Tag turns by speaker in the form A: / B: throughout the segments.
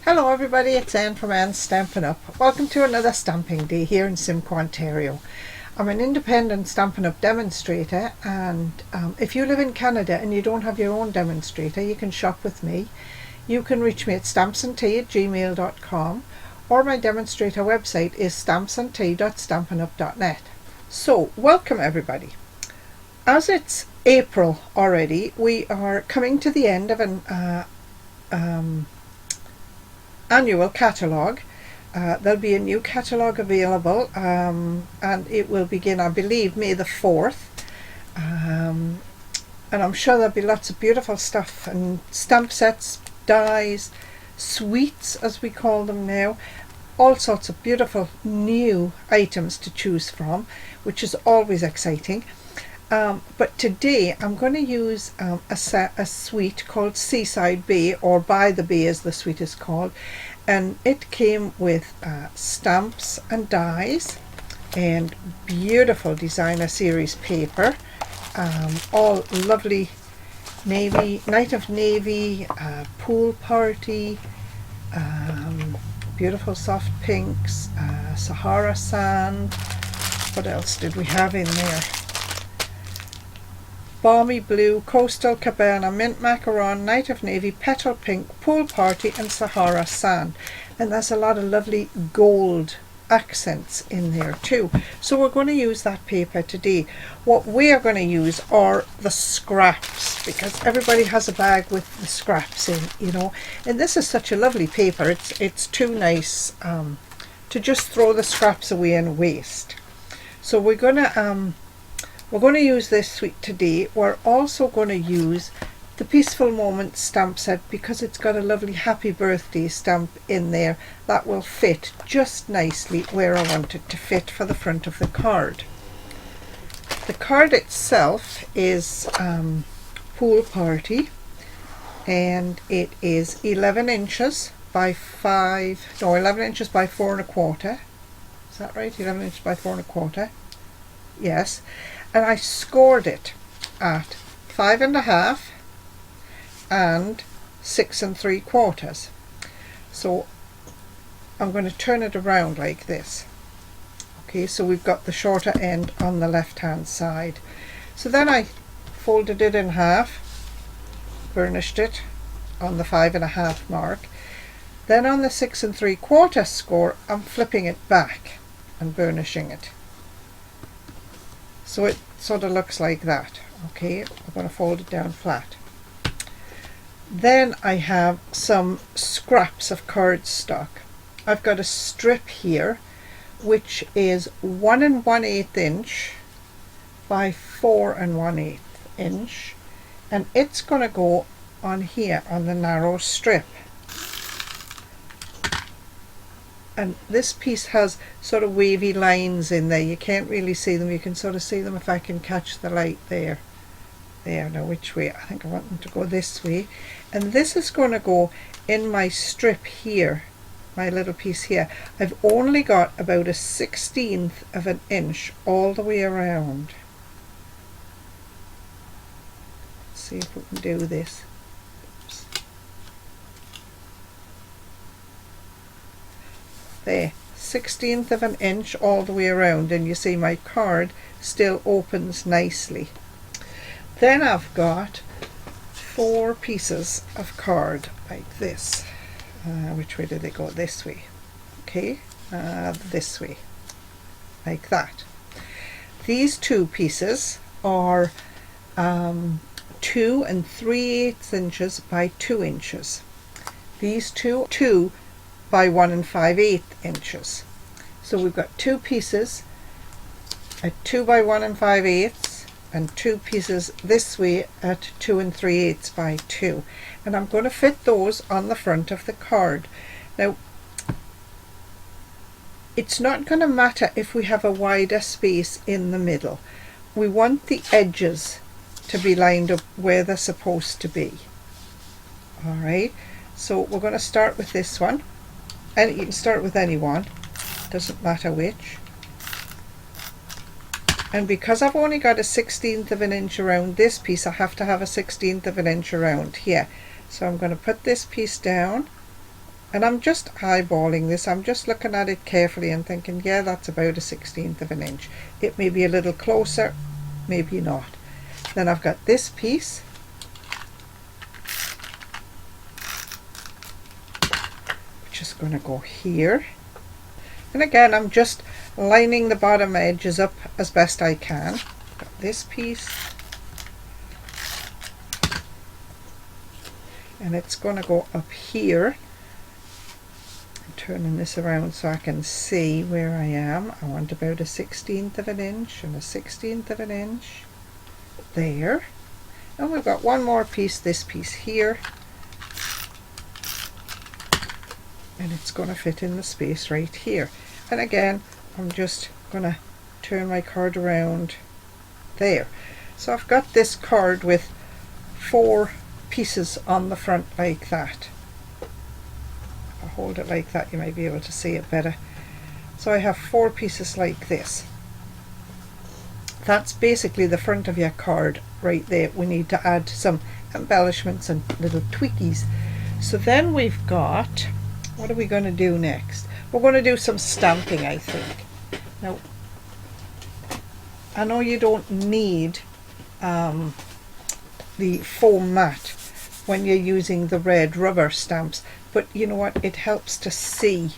A: Hello everybody, it's Anne from Anne's Stampin' Up. Welcome to another stamping day here in Simcoe, Ontario. I'm an independent Stampin' Up demonstrator, and if you live in Canada and you don't have your own demonstrator, you can shop with me. You can reach me at stampsandtea@gmail.com, or my demonstrator website is stampsandtea.stampinup.net. So, welcome everybody. As it's April already, we are coming to the end of an annual catalogue. There'll be a new catalogue available, and it will begin, I believe, May the 4th. And I'm sure there'll be lots of beautiful stuff and stamp sets, dies, sweets as we call them now, all sorts of beautiful new items to choose from, which is always exciting. But today I'm going to use a suite called Seaside Bay, or By the Bay as the suite is called, and it came with stamps and dies and beautiful designer series paper, all lovely navy, night of navy, pool party, beautiful soft pinks, Sahara sand. What else did we have in there? Balmy blue, coastal cabana, mint macaron, night of navy, petal pink, pool party, and Sahara sand. And there's a lot of lovely gold accents in there too. So we're going to use that paper today. What we are going to use are the scraps, because everybody has a bag with the scraps in, you know. And this is such a lovely paper. It's too nice to just throw the scraps away and waste. So we're going to use this suite today. We're also going to use the Peaceful Moments stamp set, because it's got a lovely happy birthday stamp in there that will fit just nicely where I want it to fit for the front of the card. The card itself is Pool Party, and it is 11 inches by 11 inches by 4¼ Is that right? 11 inches by 4¼ Yes. And I scored it at 5½ and 6¾ So I'm going to turn it around like this. Okay, so we've got the shorter end on the left hand side. So then I folded it in half, burnished it on the 5½ mark. Then on the 6¾ score, I'm flipping it back and burnishing it. So it sort of looks like that. Okay, I'm going to fold it down flat. Then I have some scraps of cardstock. I've got a strip here which is 1 1/8 inch by 4 1/8 inch, and it's going to go on here on the narrow strip. And this piece has sort of wavy lines in there. You can't really see them. You can sort of see them if I can catch the light there. There, now which way? I think I want them to go this way. And this is going to go in my strip here, my little piece here. I've only got about a 1/16 of an inch all the way around. Let's see if we can do this. There, 1/16 of an inch all the way around, and you see my card still opens nicely. Then I've got 4 pieces of card like this. Which way do they go? This way. Okay, this way, like that. These 2 pieces are 2 3/8 inches by 2 inches. These two by 1 5/8 inches. So we've got 2 pieces at 2 by 1 5/8, and 2 pieces this way at 2 3/8 by 2. And I'm going to fit those on the front of the card. Now, it's not going to matter if we have a wider space in the middle. We want the edges to be lined up where they're supposed to be. Alright, so we're going to start with this one. And you can start with any one, doesn't matter which. And because I've only got a 1/16 of an inch around this piece, I have to have a 1/16 of an inch around here. So I'm going to put this piece down And I'm just eyeballing this. I'm just looking at it carefully and thinking, yeah, that's about a 1/16 of an inch. It may be a little closer, maybe not. Then I've got this piece, which is going to go here. And again, I'm just lining the bottom edges up as best I can. Got this piece. And it's going to go up here. I'm turning this around so I can see where I am. I want about a 1/16 of an inch and a 1/16 of an inch. There. And we've got one more piece, this piece here. And it's going to fit in the space right here. And again, I'm just going to turn my card around there. So I've got this card with 4 pieces on the front like that. If I hold it like that, you might be able to see it better. So I have 4 pieces like this. That's basically the front of your card right there. We need to add some embellishments and little tweakies. So then we've got, what are we going to do next? We're going to do some stamping, I think. Now, I know you don't need the foam mat when you're using the red rubber stamps, but you know what, it helps to see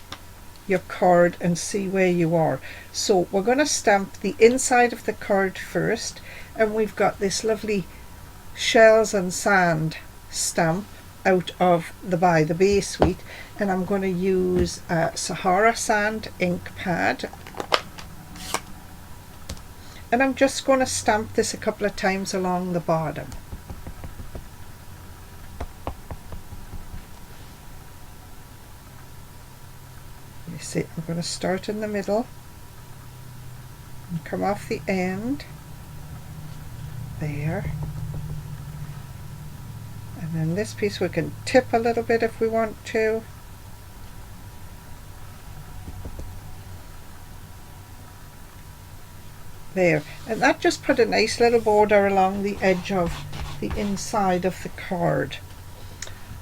A: your card and see where you are. So we're going to stamp the inside of the card first, and we've got this lovely shells and sand stamp out of the By the Bay suite, and I'm going to use a Sahara sand ink pad, and I'm just going to stamp this a couple of times along the bottom. You see, I'm going to start in the middle and come off the end there, and then this piece we can tip a little bit if we want to. There, and that just put a nice little border along the edge of the inside of the card.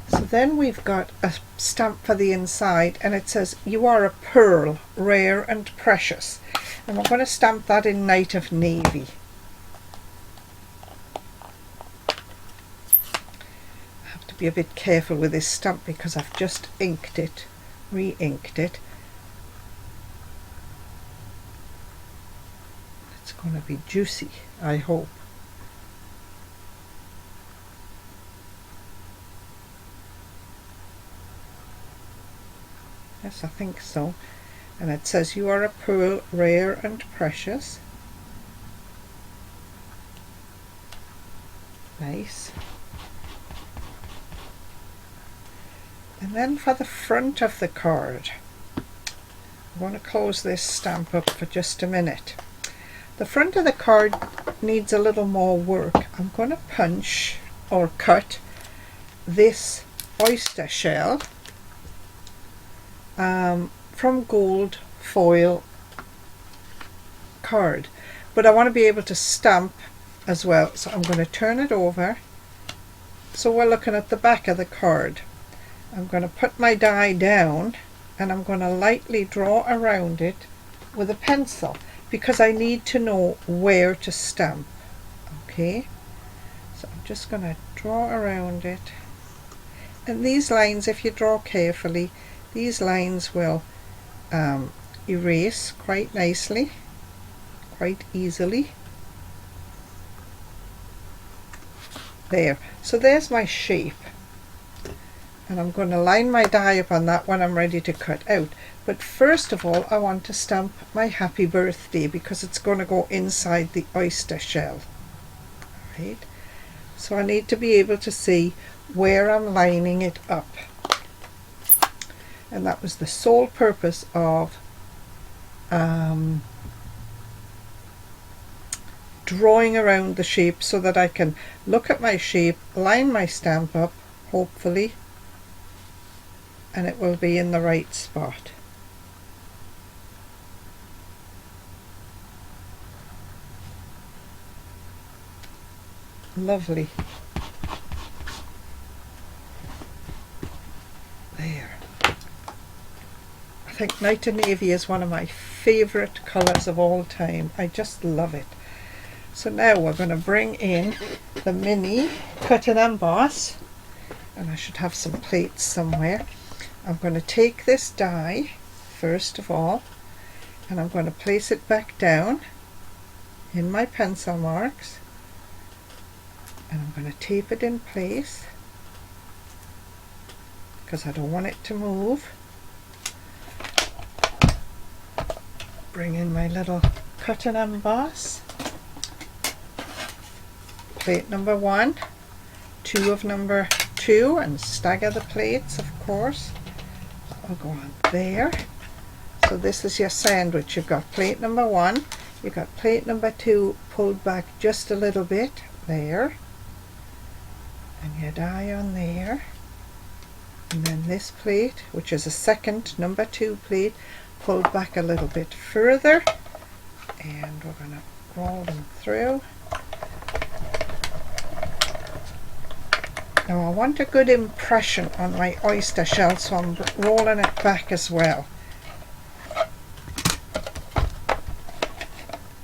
A: So then we've got a stamp for the inside, and it says, "You are a pearl, rare and precious." And we're going to stamp that in Night of Navy. I have to be a bit careful with this stamp because I've just inked it, re-inked it. It's going to be juicy, I hope. Yes, I think so. And it says, "You are a pearl, rare and precious." Nice. And then for the front of the card, I'm going to close this stamp up for just a minute. The front of the card needs a little more work. I'm going to punch or cut this oyster shell from gold foil card, but I want to be able to stamp as well, so I'm going to turn it over so we're looking at the back of the card. I'm going to put my die down and I'm going to lightly draw around it with a pencil because I need to know where to stamp. Okay, so I'm just going to draw around it, and these lines, if you draw carefully, these lines will erase quite nicely, quite easily. There, so there's my shape, and I'm going to line my die up on that when I'm ready to cut out. But first of all, I want to stamp my happy birthday because it's going to go inside the oyster shell. Right, so I need to be able to see where I'm lining it up. And that was the sole purpose of drawing around the shape, so that I can look at my shape, line my stamp up, hopefully, and it will be in the right spot. Lovely. There. think Night of Navy is one of my favorite colors of all time. I just love it. So now we're going to bring in the mini cut and emboss, and I should have some plates somewhere. I'm going to take this die first of all, and I'm going to place it back down in my pencil marks, and I'm going to tape it in place because I don't want it to move. Bring in my little cut and emboss, plate number 1, 2 of number 2, and stagger the plates, of course. I'll go on there. So this is your sandwich. You've got plate number 1, you've got plate number 2 pulled back just a little bit there, and your die on there, and then this plate, which is a second number 2 plate, pulled back a little bit further, and we're going to roll them through. Now I want a good impression on my oyster shell, so I'm rolling it back as well.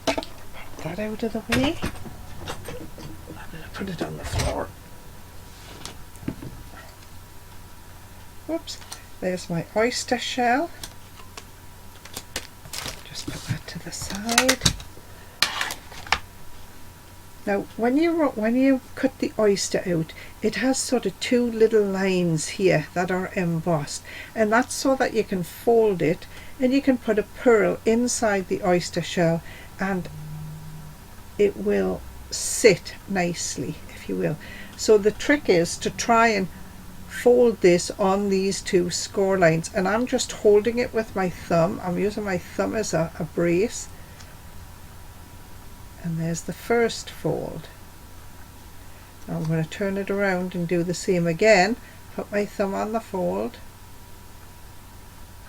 A: Put that out of the way. I'm going to put it on the floor. Whoops, there's my oyster shell. Just put that to the side. Now when you cut the oyster out, it has sort of 2 little lines here that are embossed, and that's so that you can fold it and you can put a pearl inside the oyster shell and it will sit nicely, if you will. So the trick is to try and fold this on these 2 score lines, and I'm just holding it with my thumb. I'm using my thumb as a brace. And there's the first fold. Now I'm going to turn it around and do the same again. Put my thumb on the fold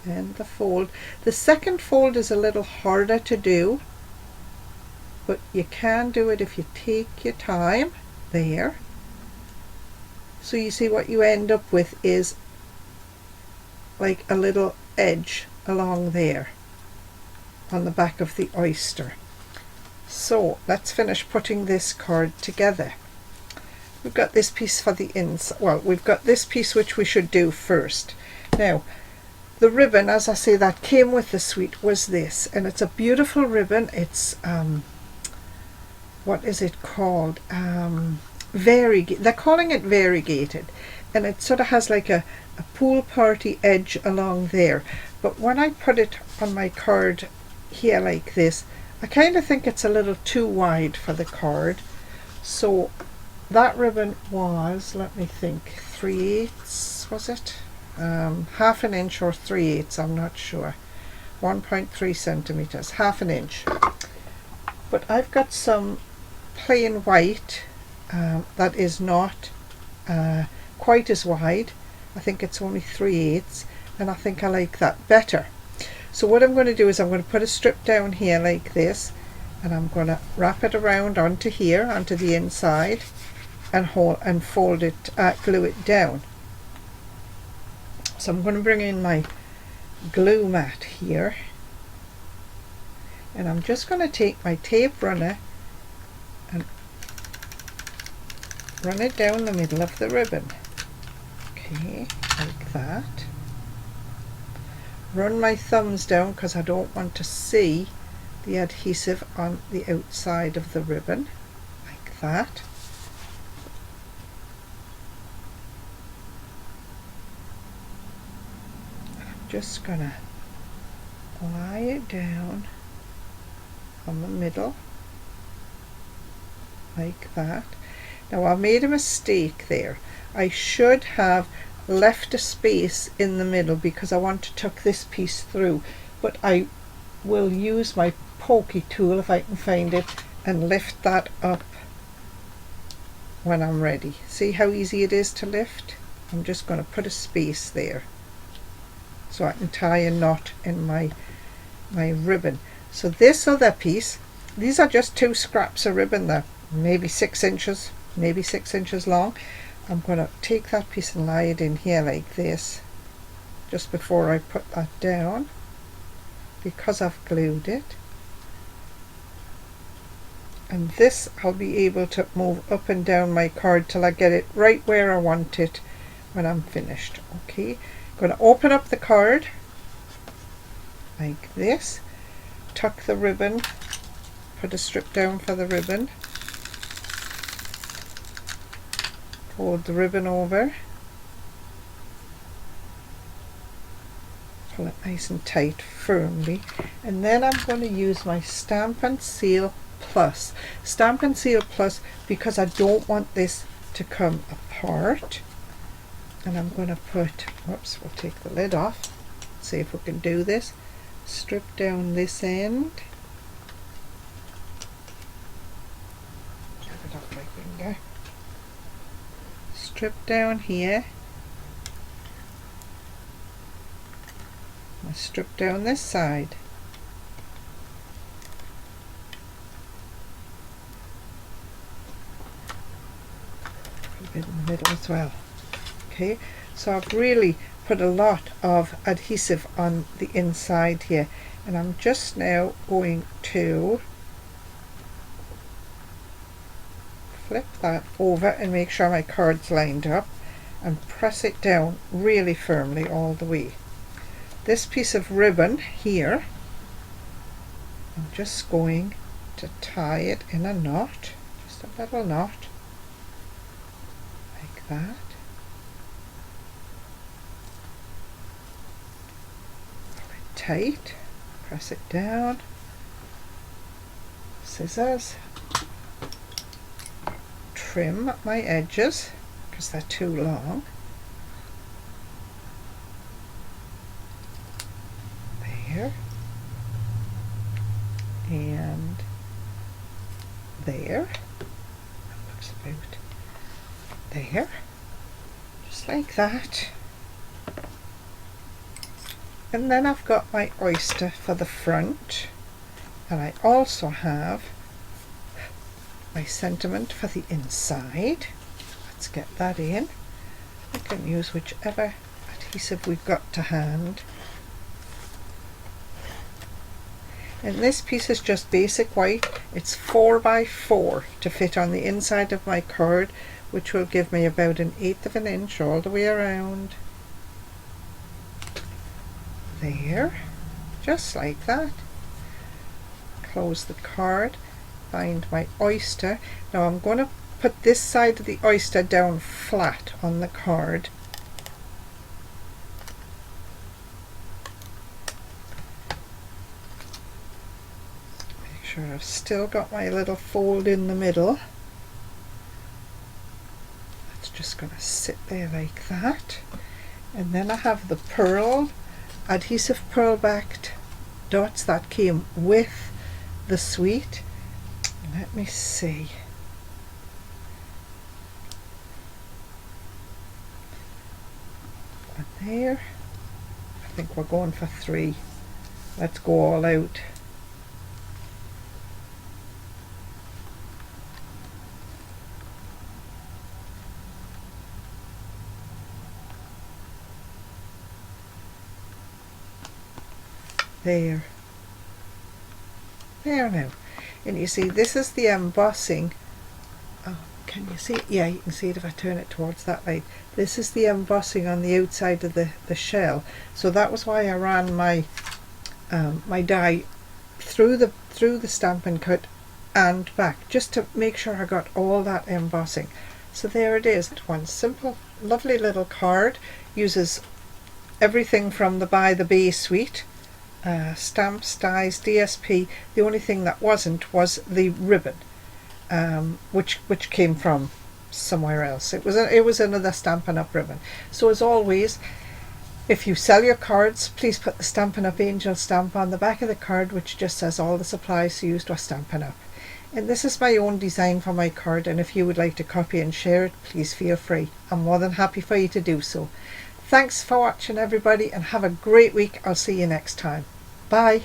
A: and the fold. The second fold is a little harder to do, but you can do it if you take your time. There. So you see what you end up with is like a little edge along there on the back of the oyster. So let's finish putting this card together. We've got this piece for the inside. Well, we've got this piece which we should do first. Now, the ribbon, as I say, that came with the suite was this, and it's a beautiful ribbon. It's what is it called? They're calling it variegated, and it sort of has like a pool party edge along there. But when I put it on my card here like this, I kind of think it's a little too wide for the card. So that ribbon was, let me think, 3/8, was it? Half an inch or 3/8, I'm not sure. 1.3 centimeters, half an inch. But I've got some plain white that is not quite as wide. I think it's only 3/8, and I think I like that better. So what I'm going to do is I'm going to put a strip down here like this, and I'm going to wrap it around onto here, onto the inside, and fold it, glue it down. So I'm going to bring in my glue mat here, and I'm just going to take my tape runner and run it down the middle of the ribbon. Okay, like that. Run my thumbs down because I don't want to see the adhesive on the outside of the ribbon, like that. I'm just gonna lie it down on the middle, like that. Now I made a mistake there. I should have left a space in the middle because I want to tuck this piece through, but I will use my pokey tool if I can find it and lift that up when I'm ready. See how easy it is to lift? I'm just going to put a space there so I can tie a knot in my ribbon. So this other piece, these are just 2 scraps of ribbon. They're maybe 6 inches, maybe 6 inches long. I'm going to take that piece and lie it in here like this, just before I put that down because I've glued it. And this I'll be able to move up and down my card till I get it right where I want it when I'm finished. Okay, I'm going to open up the card like this, tuck the ribbon, put a strip down for the ribbon, fold the ribbon over, pull it nice and tight firmly, and then I'm going to use my Stampin' Seal Plus. Stampin' Seal Plus because I don't want this to come apart. And I'm going to put, whoops, we'll take the lid off, see if we can do this. Strip down this end. Get it off my finger. Strip down here. And strip down this side. Put a bit in the middle as well. Okay, so I've really put a lot of adhesive on the inside here, and I'm just now going to flip that over and make sure my card's lined up and press it down really firmly all the way. This piece of ribbon here, I'm just going to tie it in a knot, just a little knot like that. Tight, press it down, scissors, trim my edges because they're too long, there, and there, that looks about there, just like that. And then I've got my oyster for the front, and I also have my sentiment for the inside. Let's get that in. We can use whichever adhesive we've got to hand. And this piece is just basic white. It's 4x4 to fit on the inside of my card, which will give me about 1/8 of an inch all the way around. There, just like that. Close the card, find my oyster. Now I'm going to put this side of the oyster down flat on the card. Make sure I've still got my little fold in the middle. That's just going to sit there like that. And then I have the adhesive pearl backed dots that came with the suite. Let me see. One there. I think we're going for 3. Let's go all out. There now, and you see this is the embossing. Oh, can you see it? Yeah, you can see it if I turn it towards that light. This is the embossing on the outside of the shell, so that was why I ran my my die through the Stampin' Cut and back, just to make sure I got all that embossing. So there it is. One simple lovely little card, uses everything from the By the Bay suite. Stamps, dies, DSP. The only thing that wasn't was the ribbon, which came from somewhere else. It was another Stampin' Up ribbon. So as always, if you sell your cards, please put the Stampin' Up angel stamp on the back of the card, which just says all the supplies used were Stampin' Up. And this is my own design for my card, and if you would like to copy and share it, please feel free. I'm more than happy for you to do so. Thanks for watching, everybody, and have a great week. I'll see you next time. Bye.